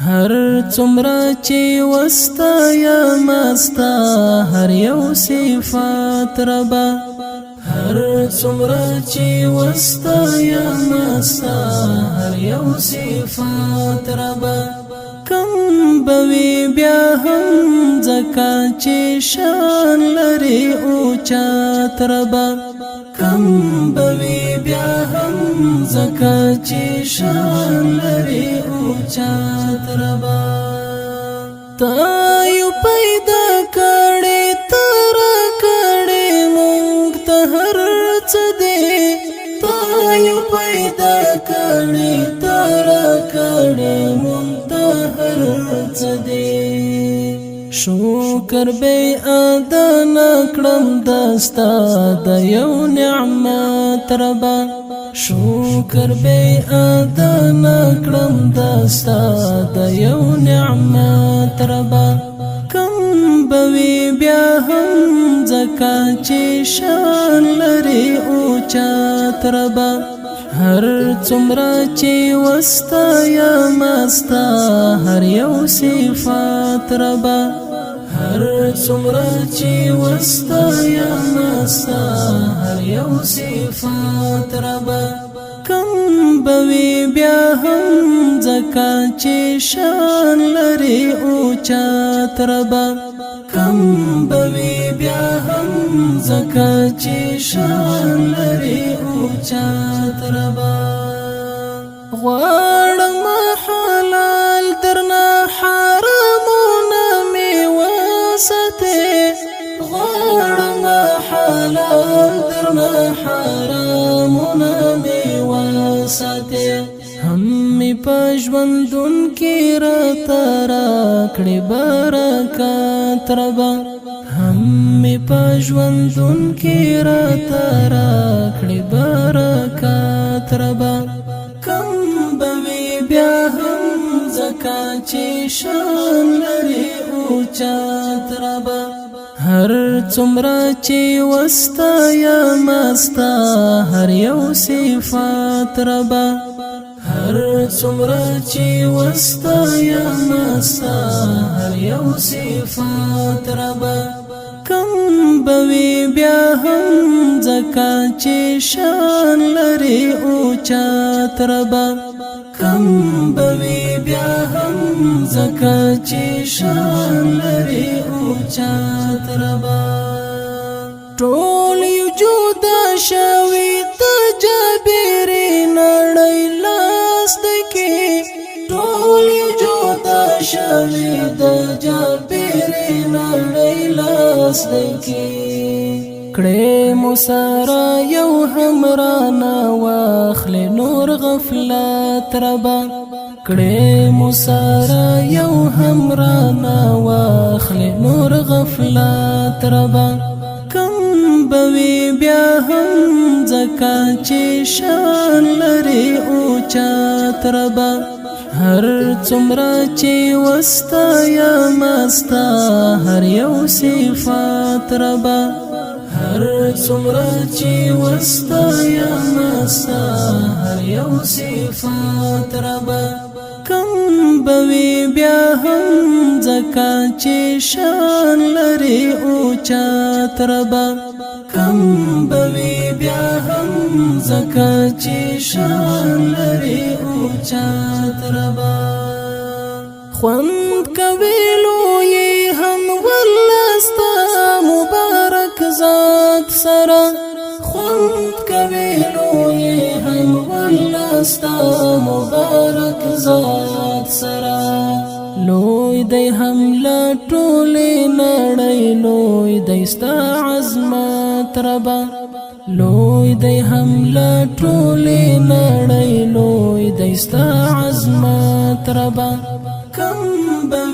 هر څومره چې وستا یا مستا هر یو صفات ربا هر څومره چې وستا یا مستا هر یو صفات ربا کم بوي بیا هم زکا چې شان لري او چات ربا کم بوي بیا هم زکا چې شان لري او چات ربا تا یو پیدا کړې تر کړې مونږ ته هر څه دې تا یو پیدا کړې تر کړې مونږ ته هر څه دې شکر به ادا نکړم دستا د یو نعمت ربا شکر به ادا نکړم دستا د یو نعمت ربا کم بوي بیا هم زکا چې شان لري او چات ربا هر څومره چې وستا یا مستا هر یو صفات ربا هر څومره چې وستا یا مستا هر یو صفات ربا کم بوي بیا هم زکا چې شان لري او چات ربا کم بوي بیا هم زکا چې شان لري او چات ربا غواړم حلال درنه حرامونه می وسته غواړم حلال درنه حرامونه می وسته هم می پښوندون کې را ترا کړي برکات ربا هم می پښوندون کې را ترا کړي برکات ربا کم بوي بیا هم زکا چې شان لري او چات ربا هر څومره چې وستا یا مستا هر یو صفات ربا هر څومره چې وستا یا مستا هر یو صفات ربا کم بوي بیا هم زکا چې شان لري او چات ربا کم بوي بیا هم زکا چې شان لري او چات ربا ټول یو جدا شوي ته جابر نړۍ لاس دکې ټول یو جدا شوي د جابر نړۍ لاس دکې کړه مو سره یو همرانا واخل نور غفلت ربا کړه مو سره یو همرانا واخل نور غفلت ربا کم بوي بیا هم زکا چې شان لري او چات ربا هر څومره چې وستا یا مستا هر یو صفات ربا هر څومره چې وستا یا مستا هر یو صفات ربا کم بوي بیا هم زکا چې شان لري او چات ربا کم بوي بیا هم زکا چې شان لري او چات ربا خوند کویلو یې هم ولستا مبارک ذات سره خوند کویلو یې هم ولستا مبارک ذات سره لوی دی هم لا ټولې نړۍ لوی دی ستا عظمت ربا لوی دی هم لا ټولې نړۍ لوی دی ستا عظمت ربا کم بوي